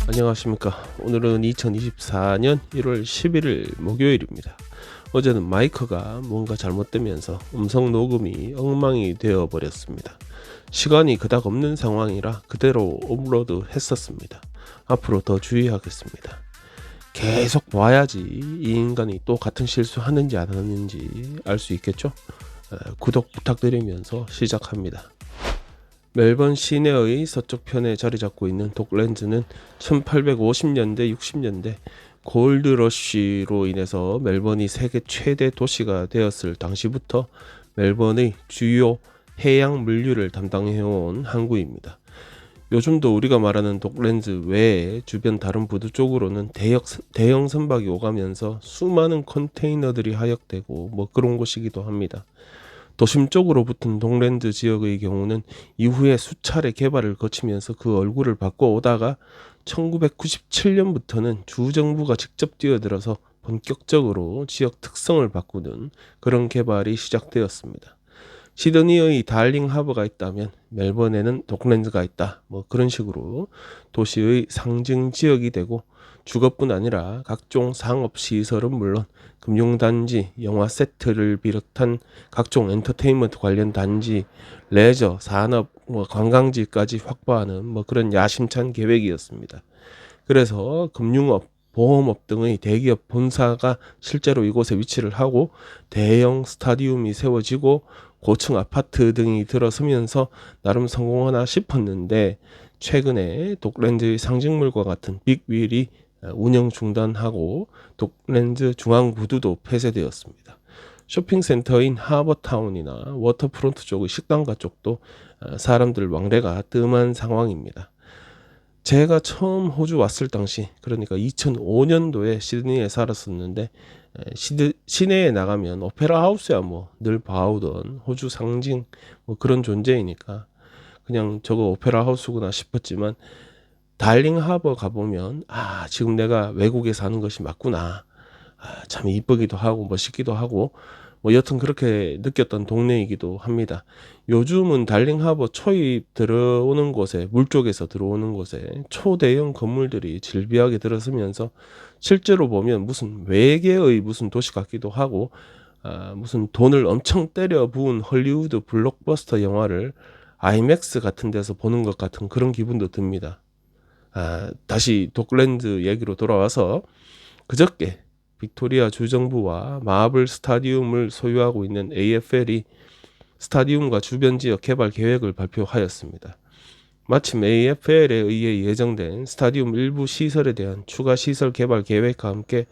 안녕하십니까. 오늘은 2024년 1월 11일 목요일입니다. 어제는 마이크가 뭔가 잘못되면서 음성 녹음이 엉망이 되어 버렸습니다. 시간이 그닥 없는 상황이라 그대로 업로드 했었습니다. 앞으로 더 주의하겠습니다. 계속 봐야지 이 인간이 또 같은 실수하는지 안 하는지 알 수 있겠죠? 구독 부탁드리면서 시작합니다. 멜번 시내의 서쪽편에 자리 잡고 있는 독랜즈는 1850년대 60년대 골드러쉬로 인해서 멜번이 세계 최대 도시가 되었을 당시부터 멜번의 주요 해양 물류를 담당해온 항구입니다. 요즘도 우리가 말하는 독랜즈 외에 주변 다른 부두 쪽으로는 대형 선박이 오가면서 수많은 컨테이너들이 하역되고 그런 곳이기도 합니다. 도심 쪽으로 붙은 독랜즈 지역의 경우는 이후에 수차례 개발을 거치면서 그 얼굴을 바꿔오다가 1997년부터는 주정부가 직접 뛰어들어서 본격적으로 지역 특성을 바꾸는 그런 개발이 시작되었습니다. 시드니의 달링 하버가 있다면 멜번에는 독랜즈가 있다. 그런 식으로 도시의 상징 지역이 되고 주거뿐 아니라 각종 상업시설은 물론 금융단지, 영화 세트를 비롯한 각종 엔터테인먼트 관련 단지, 레저, 산업, 관광지까지 확보하는 그런 야심찬 계획이었습니다. 그래서 금융업, 보험업 등의 대기업 본사가 실제로 이곳에 위치를 하고 대형 스타디움이 세워지고 고층 아파트 등이 들어서면서 나름 성공하나 싶었는데 최근에 독랜즈의 상징물과 같은 빅휠이 운영 중단하고 독랜즈 중앙구두도 폐쇄되었습니다. 쇼핑센터인 하버타운이나 워터프론트 쪽의 식당가 쪽도 사람들 왕래가 뜸한 상황입니다. 제가 처음 호주 왔을 당시, 그러니까 2005년도에 시드니에 살았었는데 시내에 나가면 오페라 하우스야 늘 봐오던 호주 상징 그런 존재이니까 그냥 저거 오페라 하우스구나 싶었지만 달링 하버 가보면 지금 내가 외국에 사는 것이 맞구나. 참 이쁘기도 하고 멋있기도 하고 여튼 그렇게 느꼈던 동네이기도 합니다. 요즘은 달링 하버 초입 들어오는 곳에 물 쪽에서 들어오는 곳에 초대형 건물들이 질비하게 들어서면서 실제로 보면 무슨 외계의 무슨 도시 같기도 하고 무슨 돈을 엄청 때려 부은 헐리우드 블록버스터 영화를 아이맥스 같은 데서 보는 것 같은 그런 기분도 듭니다. 다시 독랜드 얘기로 돌아와서 그저께 빅토리아 주정부와 마블 스타디움을 소유하고 있는 AFL이 스타디움과 주변 지역 개발 계획을 발표하였습니다. 마침 AFL에 의해 예정된 스타디움 일부 시설에 대한 추가 시설 개발 계획과 함께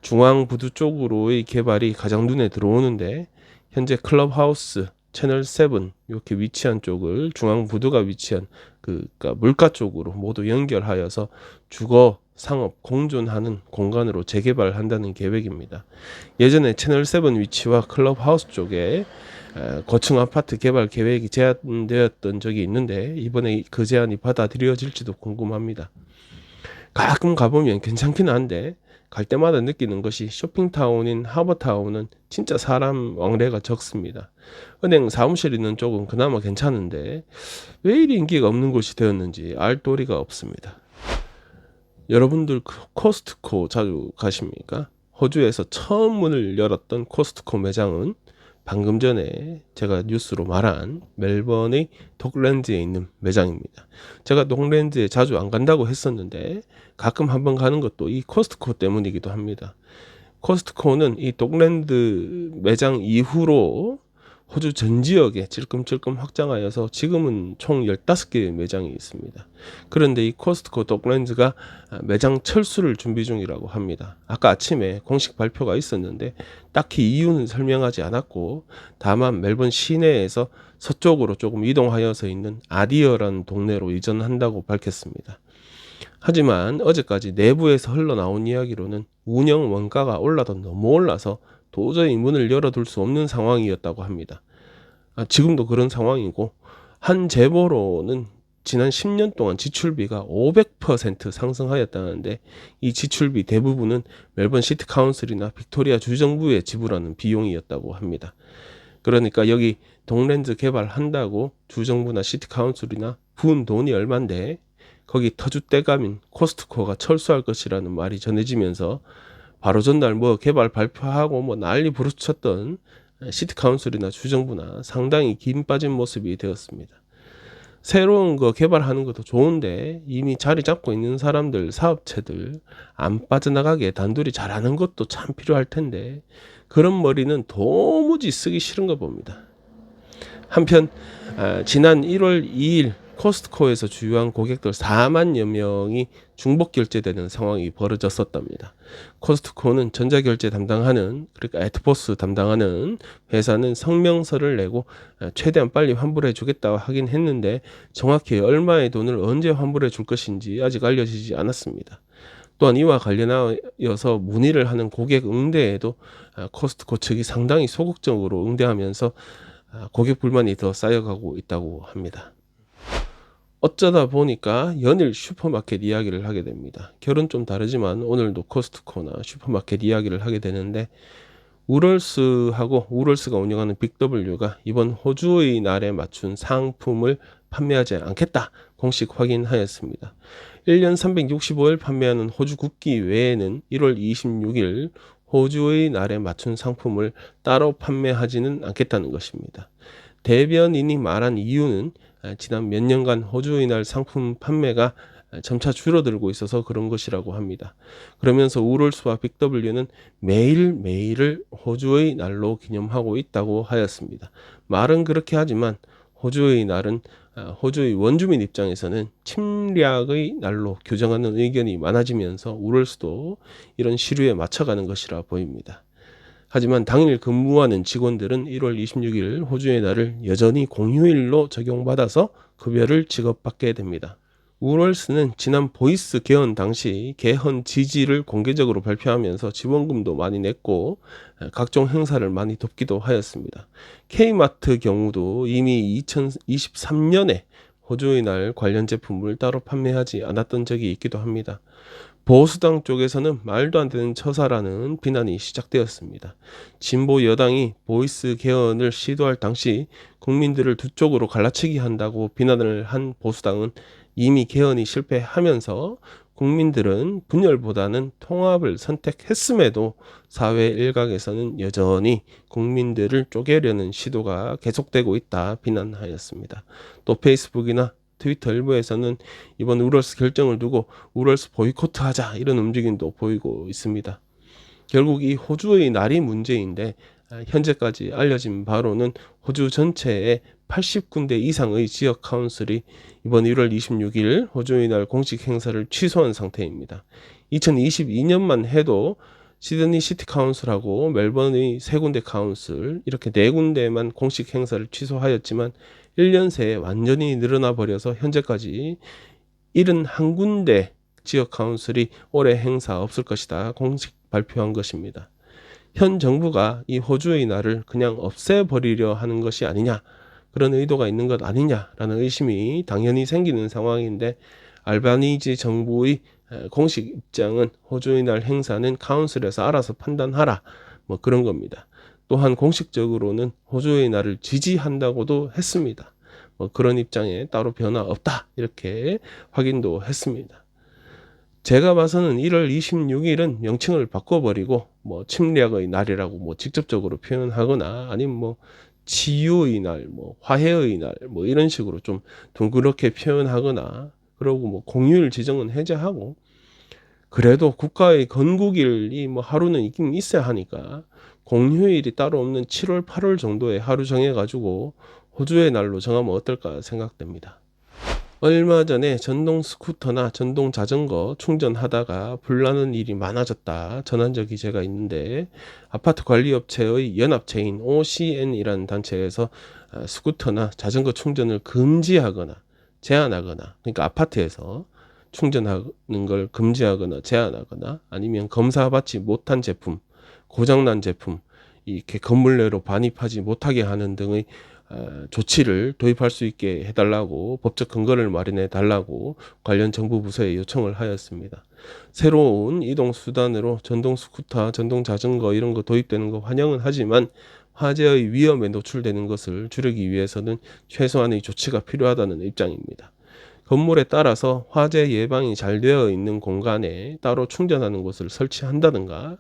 중앙 부두 쪽으로의 개발이 가장 눈에 들어오는데 현재 클럽하우스, 채널 7 이렇게 위치한 쪽을 중앙 부두가 위치한 그러니까 물가 쪽으로 모두 연결하여서 주거, 상업, 공존하는 공간으로 재개발한다는 계획입니다. 예전에 채널 7 위치와 클럽하우스 쪽에 고층 아파트 개발 계획이 제안되었던 적이 있는데 이번에 그 제안이 받아들여질지도 궁금합니다. 가끔 가보면 괜찮긴 한데 갈 때마다 느끼는 것이 쇼핑타운인 하버타운은 진짜 사람 왕래가 적습니다. 은행 사무실 있는 쪽은 그나마 괜찮은데 왜 이리 인기가 없는 곳이 되었는지 알 도리가 없습니다. 여러분들 코스트코 자주 가십니까? 호주에서 처음 문을 열었던 코스트코 매장은 방금 전에 제가 뉴스로 말한 멜번의 독랜즈에 있는 매장입니다. 제가 독랜즈에 자주 안 간다고 했었는데 가끔 한번 가는 것도 이 코스트코 때문이기도 합니다. 코스트코는 이 독랜드 매장 이후로 호주 전 지역에 찔끔찔끔 확장하여서 지금은 총 15개의 매장이 있습니다. 그런데 이 코스트코 독랜즈가 매장 철수를 준비 중이라고 합니다. 아까 아침에 공식 발표가 있었는데 딱히 이유는 설명하지 않았고 다만 멜번 시내에서 서쪽으로 조금 이동하여서 있는 아디어라는 동네로 이전한다고 밝혔습니다. 하지만 어제까지 내부에서 흘러나온 이야기로는 운영 원가가 올라도 너무 올라서 도저히 문을 열어둘 수 없는 상황이었다고 합니다. 지금도 그런 상황이고 한 제보로는 지난 10년 동안 지출비가 500% 상승하였다는데 이 지출비 대부분은 멜번 시티 카운슬이나 빅토리아 주정부에 지불하는 비용이었다고 합니다. 그러니까 여기 독랜즈 개발한다고 주정부나 시티 카운슬이나 부은 돈이 얼만데 거기 터줏대감인 코스트코가 철수할 것이라는 말이 전해지면서 바로 전날 뭐 개발 발표하고 뭐 난리 부르쳤던 시티 카운슬이나 주정부나 상당히 긴 빠진 모습이 되었습니다. 새로운 거 개발하는 것도 좋은데 이미 자리 잡고 있는 사람들, 사업체들 안 빠져나가게 단둘이 잘하는 것도 참 필요할 텐데 그런 머리는 도무지 쓰기 싫은 거 봅니다. 한편 지난 1월 2일 코스트코에서 주요한 고객들 4만여 명이 중복 결제되는 상황이 벌어졌었답니다. 코스트코는 전자결제 담당하는, 그러니까 애트포스 담당하는 회사는 성명서를 내고 최대한 빨리 환불해 주겠다고 하긴 했는데 정확히 얼마의 돈을 언제 환불해 줄 것인지 아직 알려지지 않았습니다. 또한 이와 관련하여서 문의를 하는 고객 응대에도 코스트코 측이 상당히 소극적으로 응대하면서 고객 불만이 더 쌓여가고 있다고 합니다. 어쩌다 보니까 연일 슈퍼마켓 이야기를 하게 됩니다. 결은 좀 다르지만 오늘도 코스트코나 슈퍼마켓 이야기를 하게 되는데 우럴스가 운영하는 빅W가 이번 호주의 날에 맞춘 상품을 판매하지 않겠다 공식 확인하였습니다. 1년 365일 판매하는 호주 국기 외에는 1월 26일 호주의 날에 맞춘 상품을 따로 판매하지는 않겠다는 것입니다. 대변인이 말한 이유는 지난 몇 년간 호주의 날 상품 판매가 점차 줄어들고 있어서 그런 것이라고 합니다. 그러면서 우럴스와 빅W는 매일매일을 호주의 날로 기념하고 있다고 하였습니다. 말은 그렇게 하지만 호주의 날은 호주의 원주민 입장에서는 침략의 날로 규정하는 의견이 많아지면서 우럴스도 이런 시류에 맞춰가는 것이라 보입니다. 하지만 당일 근무하는 직원들은 1월 26일 호주의 날을 여전히 공휴일로 적용받아서 급여를 지급받게 됩니다. 우럴스는 지난 보이스 개헌 당시 개헌 지지를 공개적으로 발표하면서 지원금도 많이 냈고 각종 행사를 많이 돕기도 하였습니다. K마트 경우도 이미 2023년에 호주의 날 관련 제품을 따로 판매하지 않았던 적이 있기도 합니다. 보수당 쪽에서는 말도 안 되는 처사라는 비난이 시작되었습니다. 진보 여당이 보이스 개헌을 시도할 당시 국민들을 두 쪽으로 갈라치기 한다고 비난을 한 보수당은 이미 개헌이 실패하면서 국민들은 분열보다는 통합을 선택했음에도 사회 일각에서는 여전히 국민들을 쪼개려는 시도가 계속되고 있다 비난하였습니다. 또 페이스북이나 트위터 일부에서는 이번 우럴스 결정을 두고 우럴스 보이콧하자 이런 움직임도 보이고 있습니다. 결국 이 호주의 날이 문제인데 현재까지 알려진 바로는 호주 전체에 80군데 이상의 지역 카운슬이 이번 1월 26일 호주의 날 공식 행사를 취소한 상태입니다. 2022년만 해도 시드니 시티 카운슬하고 멜번의 3군데 카운슬 이렇게 4군데만 공식 행사를 취소하였지만 1년 새에 완전히 늘어나 버려서 현재까지 71군데 지역 카운슬이 올해 행사 없을 것이다 공식 발표한 것입니다. 현 정부가 이 호주의 날을 그냥 없애버리려 하는 것이 아니냐, 그런 의도가 있는 것 아니냐라는 의심이 당연히 생기는 상황인데 알바니지 정부의 공식 입장은 호주의 날 행사는 카운슬에서 알아서 판단하라 뭐 그런 겁니다. 또한 공식적으로는 호주의 날을 지지한다고도 했습니다. 뭐 그런 입장에 따로 변화 없다 이렇게 확인도 했습니다. 제가 봐서는 1월 26일은 명칭을 바꿔버리고 뭐 침략의 날이라고 뭐 직접적으로 표현하거나 아니면 뭐 치유의 날, 뭐 화해의 날, 뭐 이런 식으로 좀 둥그렇게 표현하거나 그러고 뭐 공휴일 지정은 해제하고 그래도 국가의 건국일이 뭐 하루는 있긴 있어야 하니까 공휴일이 따로 없는 7월, 8월 정도에 하루 정해가지고 호주의 날로 정하면 어떨까 생각됩니다. 얼마 전에 전동 스쿠터나 전동 자전거 충전하다가 불나는 일이 많아졌다 전한 적이 제가 있는데 아파트 관리업체의 연합체인 OCN이라는 단체에서 스쿠터나 자전거 충전을 금지하거나 제한하거나, 그러니까 아파트에서 충전하는 걸 금지하거나 제한하거나 아니면 검사받지 못한 제품, 고장난 제품 이렇게 건물 내로 반입하지 못하게 하는 등의 조치를 도입할 수 있게 해달라고 법적 근거를 마련해 달라고 관련 정부 부서에 요청을 하였습니다. 새로운 이동 수단으로 전동 스쿠터, 전동 자전거 이런 거 도입되는 거 환영은 하지만 화재의 위험에 노출되는 것을 줄이기 위해서는 최소한의 조치가 필요하다는 입장입니다. 건물에 따라서 화재 예방이 잘 되어 있는 공간에 따로 충전하는 곳을 설치한다든가,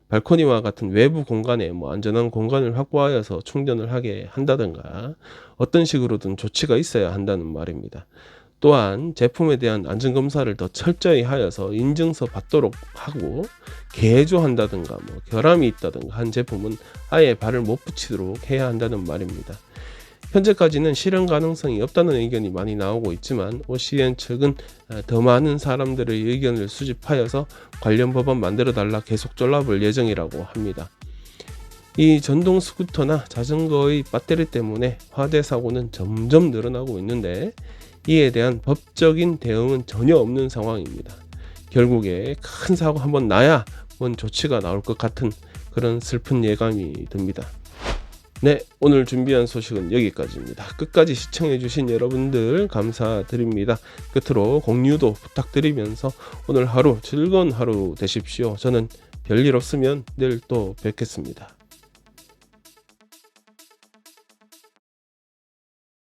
발코니와 같은 외부 공간에 안전한 공간을 확보하여서 충전을 하게 한다든가, 어떤 식으로든 조치가 있어야 한다는 말입니다. 또한 제품에 대한 안전검사를 더 철저히 하여서 인증서 받도록 하고, 개조한다든가 결함이 있다든가 한 제품은 아예 발을 못 붙이도록 해야 한다는 말입니다. 현재까지는 실현 가능성이 없다는 의견이 많이 나오고 있지만, OCN 측은 더 많은 사람들의 의견을 수집하여서 관련 법안 만들어 달라 계속 졸라볼 예정이라고 합니다. 이 전동 스쿠터나 자전거의 배터리 때문에 화재 사고는 점점 늘어나고 있는데, 이에 대한 법적인 대응은 전혀 없는 상황입니다. 결국에 큰 사고 한번 나야 뭔 조치가 나올 것 같은 그런 슬픈 예감이 듭니다. 네, 오늘 준비한 소식은 여기까지입니다. 끝까지 시청해주신 여러분들 감사드립니다. 끝으로 공유도 부탁드리면서 오늘 하루 즐거운 하루 되십시오. 저는 별일 없으면 내일 또 뵙겠습니다.